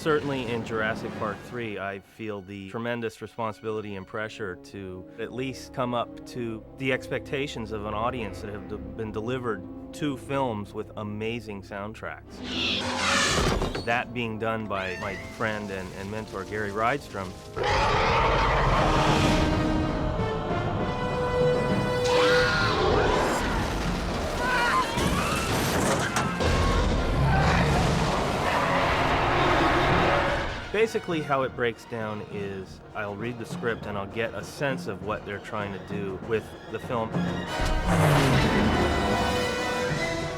Certainly in Jurassic Park III, I feel the tremendous responsibility and pressure to at least come up to the expectations of an audience that have been delivered 2 films with amazing soundtracks. That being done by my friend and mentor, Gary Rydstrom. Basically, how it breaks down is I'll read the script and I'll get a sense of what they're trying to do with the film.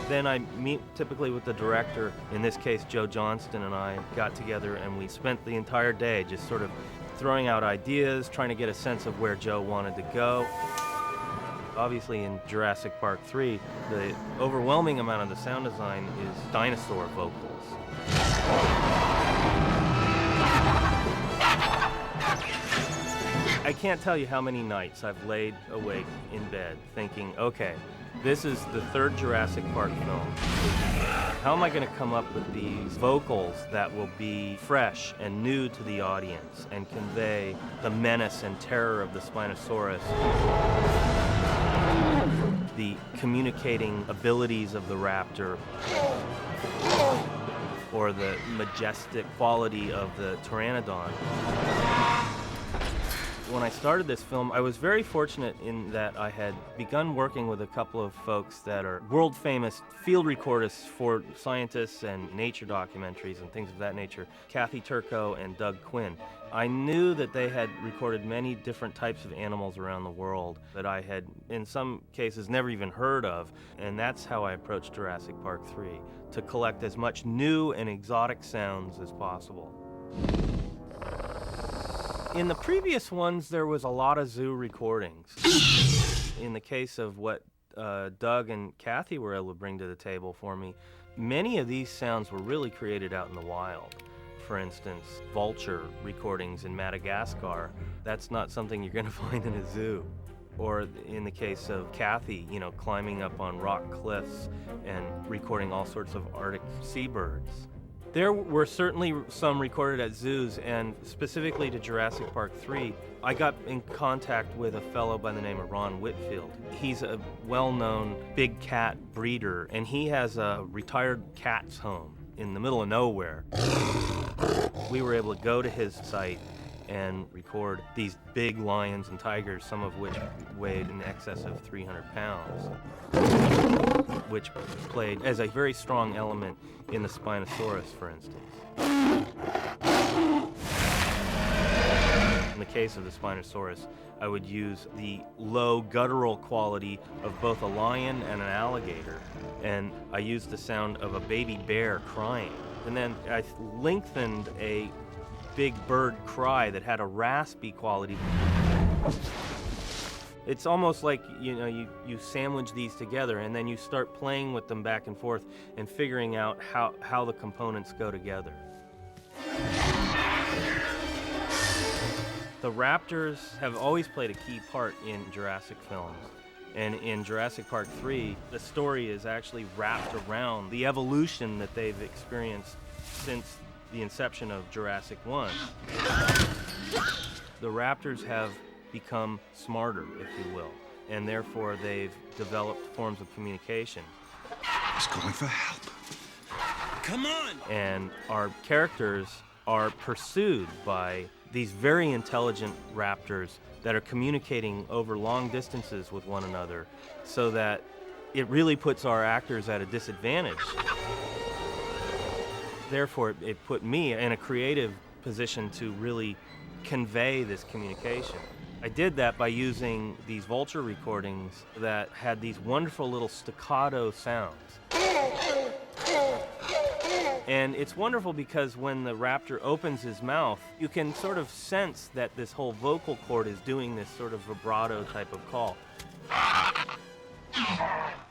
Then I meet typically with the director. In this case, Joe Johnston and I got together and we spent the entire day just sort of throwing out ideas, trying to get a sense of where Joe wanted to go. Obviously, in Jurassic Park III, the overwhelming amount of the sound design is dinosaur vocals. I can't tell you how many nights I've laid awake in bed thinking, okay, this is the 3rd Jurassic Park film. How am I going to come up with these vocals that will be fresh and new to the audience and convey the menace and terror of the Spinosaurus, the communicating abilities of the raptor, or the majestic quality of the pteranodon? When I started this film, I was very fortunate in that I had begun working with a couple of folks that are world-famous field recordists for scientists and nature documentaries and things of that nature, Kathy Turco and Doug Quinn. I knew that they had recorded many different types of animals around the world that I had, in some cases, never even heard of, and that's how I approached Jurassic Park III, to collect as much new and exotic sounds as possible. In the previous ones, there was a lot of zoo recordings. In the case of what Doug and Kathy were able to bring to the table for me, many of these sounds were really created out in the wild. For instance, vulture recordings in Madagascar, that's not something you're going to find in a zoo. Or in the case of Kathy, climbing up on rock cliffs and recording all sorts of Arctic seabirds. There were certainly some recorded at zoos, and specifically to Jurassic Park III, I got in contact with a fellow by the name of Ron Whitfield. He's a well-known big cat breeder, and he has a retired cat's home in the middle of nowhere. We were able to go to his site and record these big lions and tigers, some of which weighed in excess of 300 pounds, which played as a very strong element in the Spinosaurus, for instance. In the case of the Spinosaurus, I would use the low guttural quality of both a lion and an alligator, and I used the sound of a baby bear crying. And then I lengthened a big bird cry that had a raspy quality. It's almost like, you sandwich these together and then you start playing with them back and forth and figuring out how the components go together. The raptors have always played a key part in Jurassic films. And in Jurassic Park III, the story is actually wrapped around the evolution that they've experienced since the inception of Jurassic 1. The raptors have become smarter, if you will, and therefore they've developed forms of communication. He's calling for help. Come on! And our characters are pursued by these very intelligent raptors that are communicating over long distances with one another, so that it really puts our actors at a disadvantage. Therefore, it put me in a creative position to really convey this communication. I did that by using these vulture recordings that had these wonderful little staccato sounds. And it's wonderful because when the raptor opens his mouth, you can sort of sense that this whole vocal cord is doing this sort of vibrato type of call.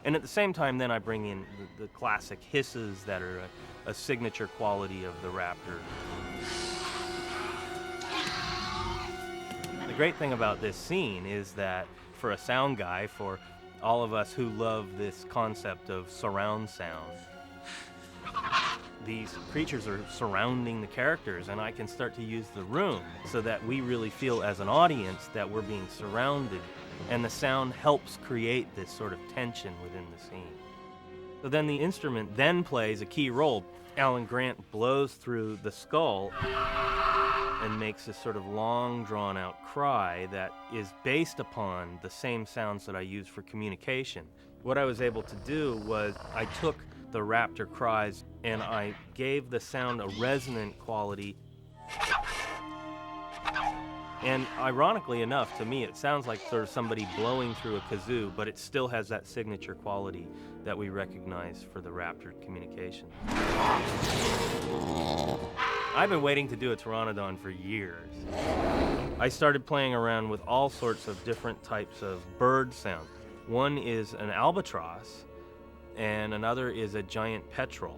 And at the same time, then I bring in the classic hisses that are a signature quality of the raptor. The great thing about this scene is that for a sound guy, for all of us who love this concept of surround sound, these creatures are surrounding the characters, and I can start to use the room so that we really feel as an audience that we're being surrounded, and the sound helps create this sort of tension within the scene. So then the instrument then plays a key role. Alan Grant blows through the skull and makes this sort of long, drawn-out cry that is based upon the same sounds that I use for communication. What I was able to do was I took the raptor cries and I gave the sound a resonant quality. And ironically enough, to me, it sounds like sort of somebody blowing through a kazoo, but it still has that signature quality that we recognize for the raptor communication. I've been waiting to do a pteranodon for years. I started playing around with all sorts of different types of bird sounds. One is an albatross, and another is a giant petrel.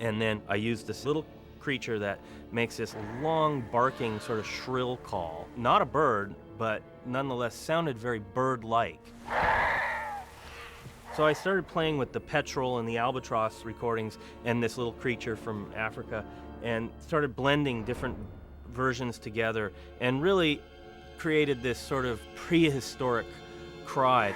And then I used this little creature that makes this long barking sort of shrill call. Not a bird, but nonetheless sounded very bird-like. So I started playing with the petrel and the albatross recordings and this little creature from Africa, and started blending different versions together and really created this sort of prehistoric cry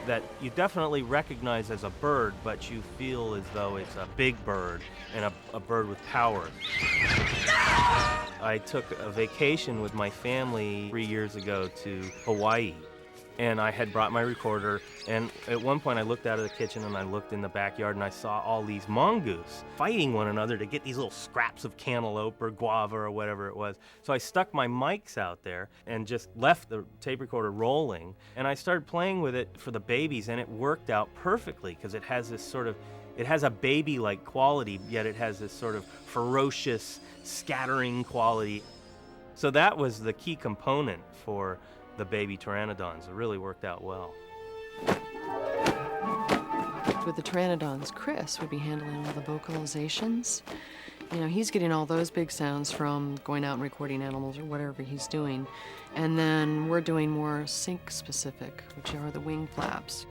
that you definitely recognize as a bird, but you feel as though it's a big bird and a bird with power. I took a vacation with my family 3 years ago to Hawaii, and I had brought my recorder, and at one point I looked out of the kitchen and I looked in the backyard and I saw all these mongoose fighting one another to get these little scraps of cantaloupe or guava or whatever it was. So I stuck my mics out there and just left the tape recorder rolling, and I started playing with it for the babies, and it worked out perfectly because it has this sort of, it has a baby-like quality, yet it has this sort of ferocious, scattering quality. So that was the key component for the baby pteranodons. It really worked out well. With the pteranodons, Chris would be handling all the vocalizations. You know, he's getting all those big sounds from going out and recording animals or whatever he's doing. And then we're doing more sync specific, which are the wing flaps.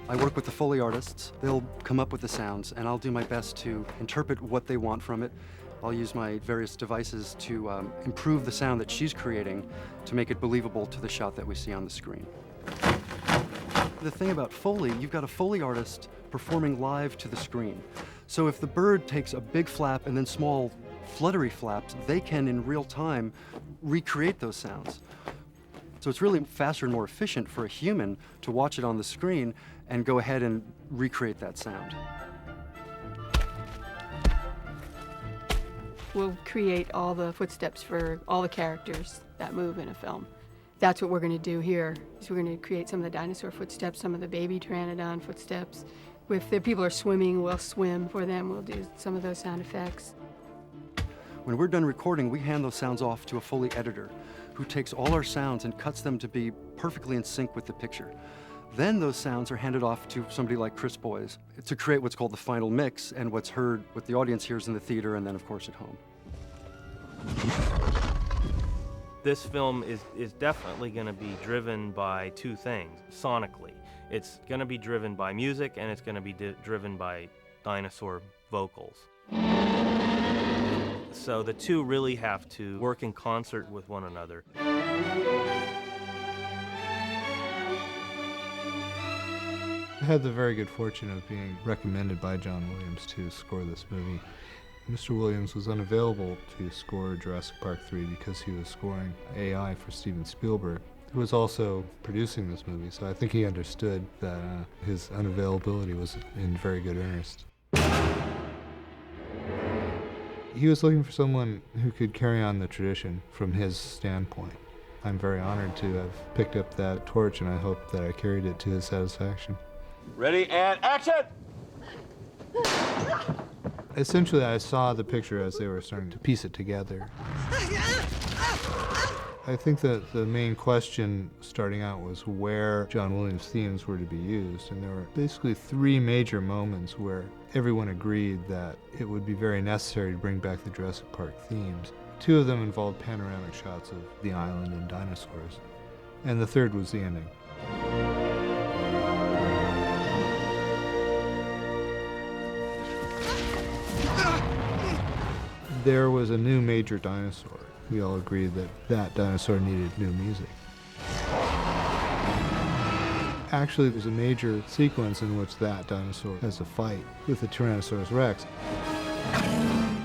I work with the Foley artists. They'll come up with the sounds, and I'll do my best to interpret what they want from it. I'll use my various devices to improve the sound that she's creating to make it believable to the shot that we see on the screen. The thing about Foley, you've got a Foley artist performing live to the screen. So if the bird takes a big flap and then small fluttery flaps, they can in real time recreate those sounds. So it's really faster and more efficient for a human to watch it on the screen and go ahead and recreate that sound. We'll create all the footsteps for all the characters that move in a film. That's what we're going to do here. Is we're going to create some of the dinosaur footsteps, some of the baby pteranodon footsteps. If the people are swimming, we'll swim for them. We'll do some of those sound effects. When we're done recording, we hand those sounds off to a Foley editor who takes all our sounds and cuts them to be perfectly in sync with the picture. Then those sounds are handed off to somebody like Chris Boyes to create what's called the final mix and what's heard, what the audience hears in the theater and then, of course, at home. This film is definitely going to be driven by two things, sonically. It's going to be driven by music, and it's going to be driven by dinosaur vocals. So the two really have to work in concert with one another. I had the very good fortune of being recommended by John Williams to score this movie. Mr. Williams was unavailable to score Jurassic Park III because he was scoring AI for Steven Spielberg, who was also producing this movie, so I think he understood that his unavailability was in very good earnest. He was looking for someone who could carry on the tradition from his standpoint. I'm very honored to have picked up that torch, and I hope that I carried it to his satisfaction. Ready and action! Essentially, I saw the picture as they were starting to piece it together. I think that the main question starting out was where John Williams' themes were to be used, and there were basically three major moments where everyone agreed that it would be very necessary to bring back the Jurassic Park themes. Two of them involved panoramic shots of the island and dinosaurs, and the third was the ending. there was a new major dinosaur. We all agreed that that dinosaur needed new music. Actually, there's a major sequence in which that dinosaur has a fight with the Tyrannosaurus Rex.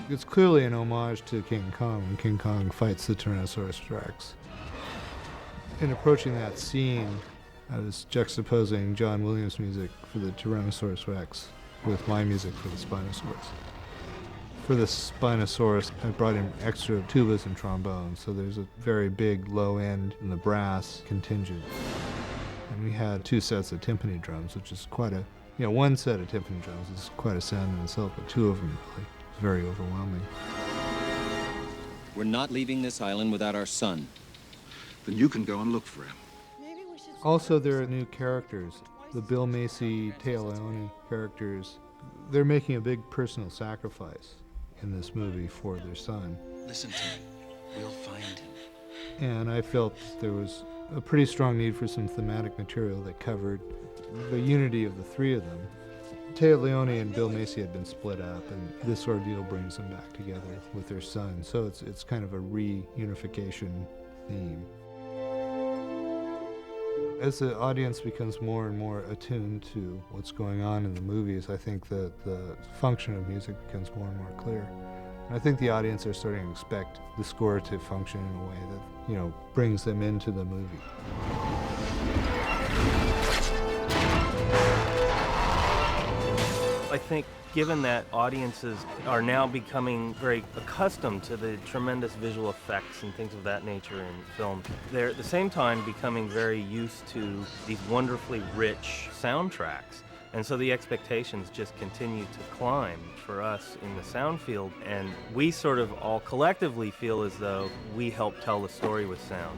It's clearly an homage to King Kong when King Kong fights the Tyrannosaurus Rex. In approaching that scene, I was juxtaposing John Williams' music for the Tyrannosaurus Rex with my music for the Spinosaurus. For the Spinosaurus, I brought in extra tubas and trombones, so there's a very big low end in the brass contingent. And we had 2 sets of timpani drums, which is quite a, one set of timpani drums is quite a sound in itself, but 2 of them really is very overwhelming. We're not leaving this island without our son. Then you can go and look for him. Also, there are new characters. The Bill Macy, Taya Leone characters, they're making a big personal sacrifice in this movie for their son. Listen to me. We'll find him. And I felt there was a pretty strong need for some thematic material that covered the unity of the 3 of them. Taya Leone and Bill Macy had been split up, and this ordeal brings them back together with their son. So it's kind of a reunification theme. As the audience becomes more and more attuned to what's going on in the movies, I think that the function of music becomes more and more clear. And I think the audience are starting to expect the score to function in a way that, brings them into the movie. I think given that audiences are now becoming very accustomed to the tremendous visual effects and things of that nature in film, they're at the same time becoming very used to these wonderfully rich soundtracks. And so the expectations just continue to climb for us in the sound field, and we sort of all collectively feel as though we help tell the story with sound.